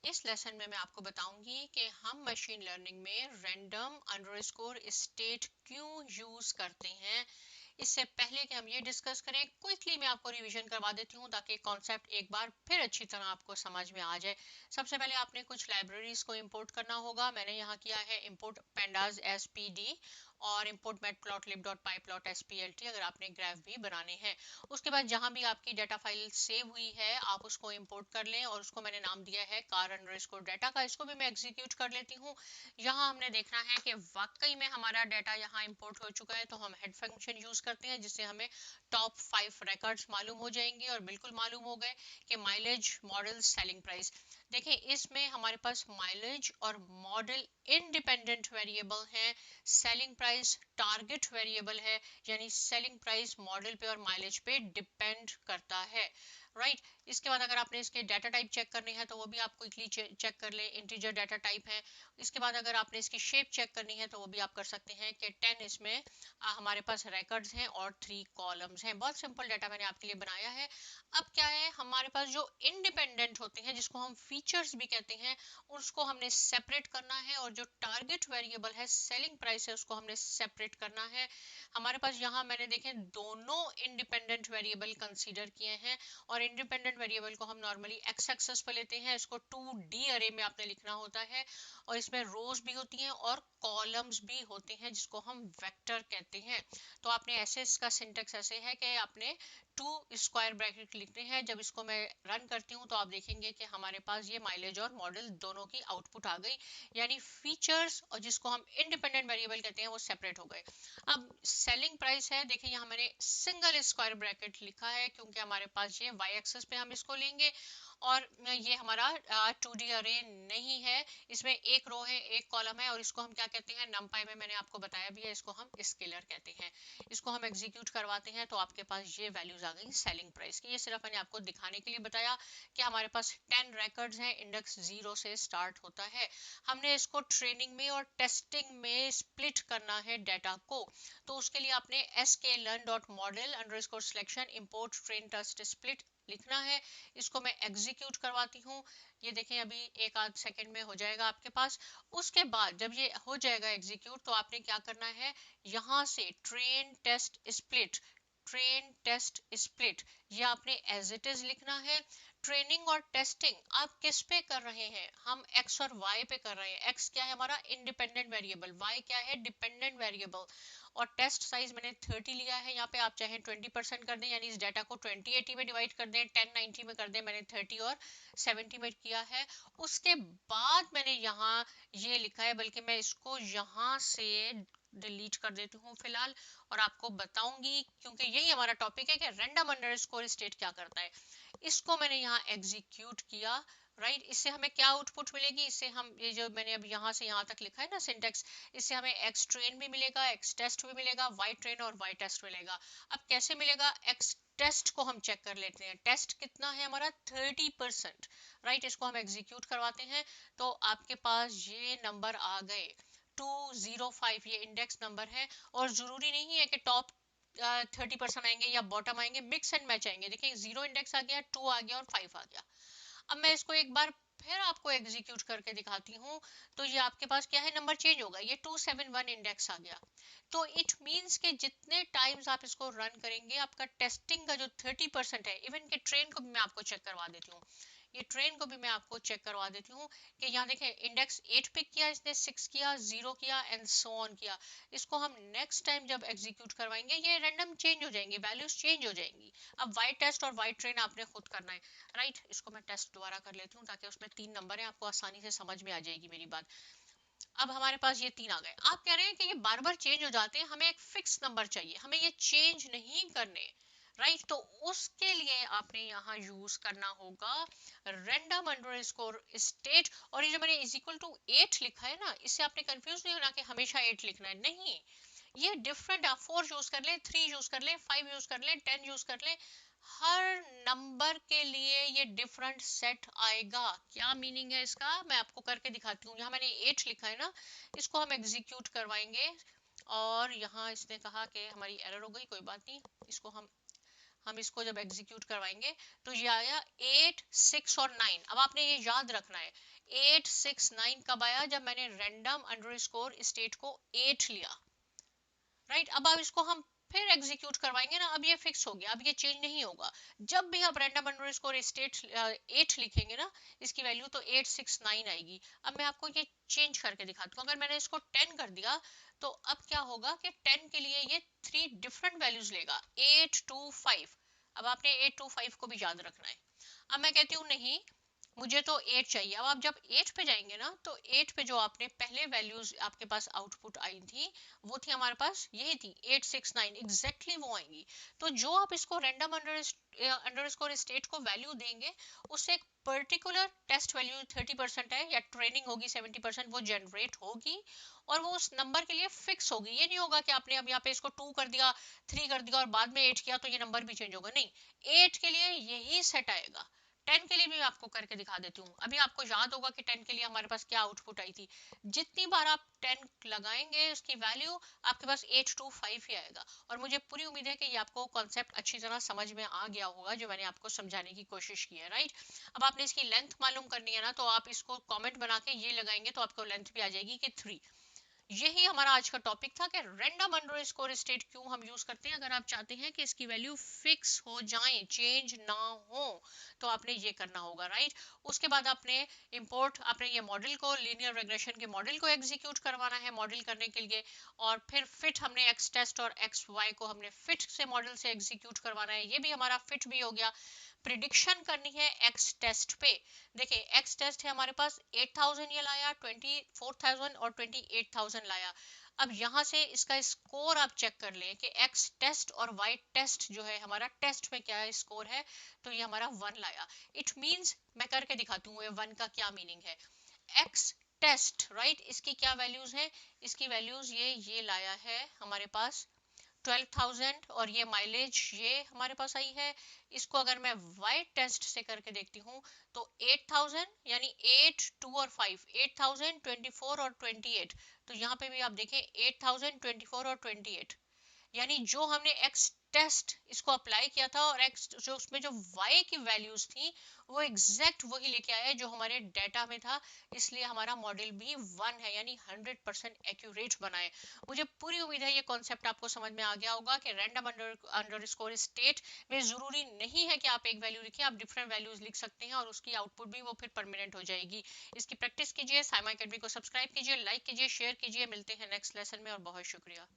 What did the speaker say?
इस लेसन में मैं आपको बताऊंगी कि हम मशीन लर्निंग में रैंडम अंडरस्कोर स्टेट क्यों यूज करते हैं। इससे पहले कि हम ये डिस्कस करें, क्विकली मैं आपको रिवीजन करवा देती हूँ ताकि कॉन्सेप्ट एक बार फिर अच्छी तरह आपको समझ में आ जाए। सबसे पहले आपने कुछ लाइब्रेरीज को इंपोर्ट करना होगा। मैंने यहाँ किया है इंपोर्ट पेंडाज एसपीडी और इंपोर्ट matplotlib.pyplot.spt अगर आपने ग्राफ भी बनाने हैं। उसके बाद जहां भी आपकी डाटा फाइल सेव हुई है आप उसको इंपोर्ट कर लें और उसको मैंने नाम दिया है कार अंडरस्कोर डाटा का। इसको भी मैं एग्जीक्यूट कर लेती हूँ। यहाँ हमने देखना है कि वाकई में हमारा डाटा यहाँ इंपोर्ट हो चुका है, तो हम हेड फंक्शन यूज करते हैं जिससे हमें टॉप 5 रिकॉर्ड्स मालूम हो जाएंगे और बिल्कुल मालूम हो गए कि माइलेज, मॉडल, सेलिंग प्राइस। देखिए इसमें हमारे पास माइलेज और मॉडल इंडिपेंडेंट वेरिएबल हैं, सेलिंग प्राइस टारगेट वेरिएबल है, यानी सेलिंग प्राइस मॉडल पे और माइलेज पे डिपेंड करता है। राइट इसके बाद अगर आपने इसके डाटा टाइप चेक करने हैं तो वो भी आप क्विकली चेक कर ले, इंटीजर डाटा टाइप है। इसके बाद अगर आपने इसकी शेप चेक करनी है तो वो भी आप कर सकते हैं कि 10 इसमें हमारे पास रिकॉर्ड्स हैं और 3 कॉलम्स हैं। बहुत सिंपल डाटा मैंने आपके लिए बनाया है। अब क्या है, हमारे पास जो इंडिपेंडेंट होते हैं जिसको हम फीचर्स भी कहते हैं उसको हमने सेपरेट करना है, और जो टारगेट वेरिएबल है सेलिंग प्राइस है उसको हमने सेपरेट करना है। हमारे पास यहाँ मैंने देखे दोनों इंडिपेंडेंट वेरिएबल कंसीडर किए हैं, और इंडिपेंडेंट वेरिएबल को हम नॉर्मली एक्स एक्सेस पर लेते हैं। इसको 2D अरे में आपने लिखना होता है और इसमें रोज भी होती हैं और कॉलम्स भी होते हैं जिसको हम वेक्टर कहते हैं। तो आपने ऐसे, इसका सिंटेक्स ऐसे है कि आपने 2 स्क्वायर ब्रैकेट लिखते हैं। जब इसको मैं रन करती हूँ तो आप देखेंगे कि हमारे पास ये माइलेज और मॉडल दोनों की आउटपुट आ गई, यानी फीचर्स और जिसको हम इंडिपेंडेंट वेरिएबल कहते हैं वो सेपरेट हो गए। अब सेलिंग प्राइस है, देखिए यहाँ मैंने सिंगल स्क्वायर ब्रैकेट लिखा है क्योंकि हमारे पास ये वाई एक्सेस पे हम इसको लेंगे और ये हमारा 2D अरे नहीं है। इसमें एक रो है, एक कॉलम है, और इसको हम क्या कहते हैं, नमपाई में मैंने आपको बताया भी है, इसको हम स्केलर कहते हैं। इसको हम एग्जीक्यूट करवाते हैं तो आपके पास ये वैल्यूज आ गई सेलिंग प्राइस की। ये सिर्फ मैंने आपको दिखाने के लिए बताया कि हमारे पास 10 रिकॉर्ड्स हैं, इंडेक्स 0 से स्टार्ट होता है। हमने इसको ट्रेनिंग में और टेस्टिंग में स्प्लिट करना है डाटा को, तो उसके लिए आपने sklearn.model_selection import train test split लिखना है। इसको मैं एग्जीक्यूट करवाती हूँ। ये देखें अभी एक आध सेकंड में हो जाएगा आपके पास। उसके बाद जब ये हो जाएगा एग्जीक्यूट तो आपने क्या करना है, यहाँ से ट्रेन टेस्ट स्प्लिट ये आपने एज इट इज लिखना है। ट्रेनिंग और टेस्टिंग आप किस पे कर रहे हैं, हम एक्स और वाई पे कर रहे हैं। एक्स क्या है हमारा इंडिपेंडेंट वेरिएबल, वाई क्या है डिपेंडेंट वेरिएबल, और टेस्ट साइज मैंने 30 लिया है। यहाँ पे आप चाहे 20% कर दें, यानी इस डाटा को 2080 में डिवाइड कर दें, 1090 में कर दें, मैंने 30 और 70 में किया है। उसके बाद मैंने यहाँ ये लिखा है, बल्कि मैं इसको यहाँ से डिलीट कर देती हूँ फिलहाल और आपको बताऊंगी, क्योंकि यही हमारा टॉपिक है कि रैंडम अंडरस्कोर स्टेट क्या करता है। इसको मैंने यहाँ एग्जीक्यूट किया। राइट इससे हमें क्या आउटपुट मिलेगी, इससे हम ये जो मैंने अब यहाँ से यहाँ तक लिखा है ना सिंटेक्स, इससे हमें एक्स ट्रेन भी मिलेगा, एक्स टेस्ट भी मिलेगा, वाई ट्रेन और वाई टेस्ट मिलेगा। अब कैसे मिलेगा, एक्स टेस्ट को हम चेक कर लेते हैं। टेस्ट कितना है हमारा 30%। राइट इसको हम एग्जीक्यूट करवाते हैं तो आपके पास ये नंबर आ गए 205, ये इंडेक्स नंबर है। और जरूरी नहीं है कि टॉप 30% आएंगे या बॉटम आएंगे, मिक्स एंड मैच आएंगे। देखिए 0 इंडेक्स आ गया, 2 आ गया और 5 आ गया। अब मैं इसको एक बार फिर आपको एग्जीक्यूट करके दिखाती हूँ तो ये आपके पास क्या है, नंबर चेंज होगा, ये 271 इंडेक्स आ गया। तो इट मीन्स कि जितने टाइम्स आप इसको रन करेंगे आपका टेस्टिंग का जो 30% है, इवन के ट्रेन को भी मैं आपको चेक करवा देती हूँ, ये ट्रेन को भी मैं आपको चेक करवा देती हूँ कि यहाँ देखें इंडेक्स 8 पिक किया इसने, 6 किया, 0 किया एंड सो ऑन किया। इसको हम नेक्स्ट टाइम जब एग्जीक्यूट करवाएंगे ये रैंडम चेंज हो जाएंगे, वैल्यूज चेंज हो जाएंगी। अब वाई टेस्ट और वाई ट्रेन आपने खुद करना है। राइट इसको मैं टेस्ट दोबारा कर लेती हूँ ताकि उसमें 3 नंबर है, आपको आसानी से समझ में आ जाएगी मेरी बात। अब हमारे पास ये 3 आ गए। आप कह रहे हैं कि ये बार बार चेंज हो जाते हैं, हमें एक फिक्स नंबर चाहिए, हमें ये चेंज नहीं करने। राइट तो उसके लिए आपने यहाँ यूज करना होगा रैंडम अंडरस्कोर स्टेट। और ये जो मैंने इज इक्वल टू 8 लिखा है ना, इससे आपने कंफ्यूज नहीं होना कि हमेशा 8 लिखना है, नहीं। ये डिफरेंट, आप 4 यूज कर लें, 3 यूज कर लें, 5 यूज कर लें, 10 यूज कर लें, हर नंबर के लिए ये डिफरेंट सेट आएगा। क्या मीनिंग है इसका, मैं आपको करके दिखाती हूँ। यहाँ मैंने 8 लिखा है ना, इसको हम एग्जीक्यूट करवाएंगे और यहाँ इसने कहा कि हमारी एरर हो गई, कोई बात नहीं, इसको हम हम इसको जब एग्जीक्यूट करवाएंगे तो ये आया 8, 6 और 9। अब आपने ये याद रखना है 8, 6, 9 कब आया, जब मैंने रैंडम अंडरस्कोर स्टेट को 8 लिया, राइट। अब इसको हम फिर एग्जीक्यूट करवाएंगे ना, अब ये फिक्स हो गया, अब ये चेंज नहीं होगा। जब भी आप रैंडम अंडरस्कोर स्टेट 8 लिखेंगे ना, इसकी वैल्यू तो 8, 6, 9 आएगी। अब मैं आपको ये चेंज करके दिखाती हूँ। अगर मैंने इसको 10 कर दिया तो अब क्या होगा कि 10 के लिए ये 3 डिफरेंट वैल्यूज लेगा, 8, 2, 5। अब आपने 8, 2, 5 को भी याद रखना है। अब मैं कहती हूँ नहीं, मुझे तो 8 चाहिए। अब आप जब 8 पे जाएंगे ना, तो 8 पे जो आपने पहले वैल्यूज आपके पास आउटपुट आई थी, वो थी हमारे पास यही थी 8, 6, 9, एग्जैक्टली वो आएंगी। तो जो आप इसको रैंडम अंडरस्कोर स्टेट को वैल्यू देंगे, उससे एक पर्टिकुलर टेस्ट वैल्यू 30% है या ट्रेनिंग होगी 70%, वो जनरेट होगी और वो उस नंबर के लिए फिक्स होगी। ये नहीं होगा कि आपने अब यहाँ पे इसको 2 कर दिया, 3 कर दिया और बाद में 8 किया तो ये नंबर भी चेंज होगा, नहीं, 8 के लिए यही सेट आएगा। 10 के लिए भी आपको करके दिखा देती हूँ। अभी आपको याद होगा कि 10 के लिए हमारे पास क्या आउटपुट आई थी। जितनी बार आप 10 लगाएंगे उसकी वैल्यू आपके पास 8, 2, 5 ही आएगा। और मुझे पूरी उम्मीद है कि ये आपको कॉन्सेप्ट अच्छी तरह समझ में आ गया होगा जो मैंने आपको समझाने की कोशिश की है, राइट। अब आपने इसकी लेंथ मालूम करनी है ना, तो आप इसको कॉमेंट बना के ये लगाएंगे तो आपको लेंथ भी आ जाएगी कि 3। यही हमारा आज का टॉपिक था कि रैंडम अंडरस्कोर स्टेट क्यों हम यूज करते हैं। अगर आप चाहते हैं कि इसकी वैल्यू फिक्स हो जाए, चेंज ना हो, तो आपने ये करना होगा, राइट। उसके बाद आपने आपने ये मॉडल को, लीनियर रिग्रेशन के मॉडल को एग्जीक्यूट करवाना है मॉडल करने के लिए। और फिर फिट हमने एक्स टेस्ट और एक्स वाई को हमने फिट से मॉडल से एग्जीक्यूट करवाना है। ये भी हमारा फिट भी हो गया। प्रिडिक्शन करनी है एक्स टेस्ट पे। देखिए एक्स टेस्ट है हमारे पास 8000 ये लाया, 24,000 और 28,000 लाया। अब यहाँ से इसका स्कोर आप चेक कर लें कि एक्स टेस्ट और वाई टेस्ट जो है हमारा टेस्ट में क्या स्कोर है, तो ये हमारा 1 लाया। इट मींस, मैं करके दिखाती हूँ 1 का क्या मीनिंग है। एक्स टेस्ट, राइट, इसकी क्या वैल्यूज है, इसकी वैल्यूज ये लाया है हमारे पास 12,000 और ये माइलेज ये हमारे पास आई है। इसको अगर मैं वाई टेस्ट से करके देखती हूँ तो 8,000 यानी 8, 2 और 5, 8,000, 24 और 28। तो यहाँ पे भी आप देखें 8,000, 24 और 28, यानी जो हमने एक्स टेस्ट इसको अप्लाई किया था और एक्स जो उसमें जो वाई की वैल्यूज थी वो एग्जैक्ट वही लेके आया है जो हमारे डाटा में था। इसलिए हमारा मॉडल भी 1 है, यानी 100% एक्यूरेट बना है। मुझे पूरी उम्मीद है ये कॉन्सेप्ट आपको समझ में आ गया होगा कि रैंडम अंडरस्कोर स्टेट में जरूरी नहीं है कि आप एक वैल्यू लिखें, आप डिफरेंट वैल्यूज लिख सकते हैं और उसकी आउटपुट भी वो फिर परमानेंट हो जाएगी। इसकी प्रैक्टिस कीजिए, साइमा अकेडमी को सब्सक्राइब कीजिए, लाइक कीजिए, शेयर कीजिए। मिलते हैं नेक्स्ट लेसन में और बहुत शुक्रिया।